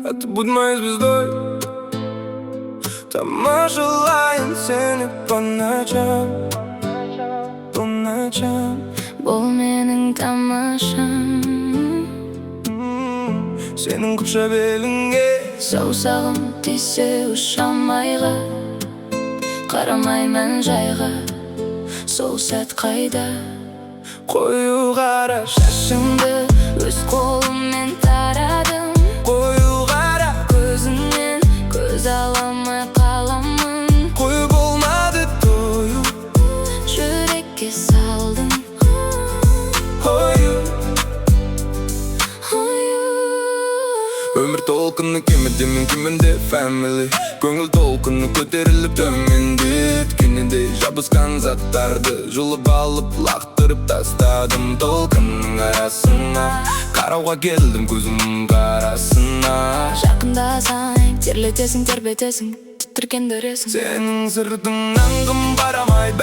Отбудьмайыз біздой, тамашалайын сені по ночам. Бұл менің тамашам. Сенің құпша беліңе Саусағым тисе ұшамайға, қарамаймын жайға. Сол сәт қайда? қою қара Шашыңды өз қолыммен тарадым. қою қара Көзіңнен көз аламай қаламын. қою болмады тою Жүрекке салдым қою. ою. Өмір толқыны кемеде мен кемінде family. Көңіл толқыны көтеріліп төмендет кенедей жабысқан заттарды жұлып алып лақтырып тастадым толқынның арасына. Қарауға келдім көзімнің қарасына. Жақындасаң терлетесің, тербетесің, тітіркендіресің. Сенің сыртыңнан кім барамайды,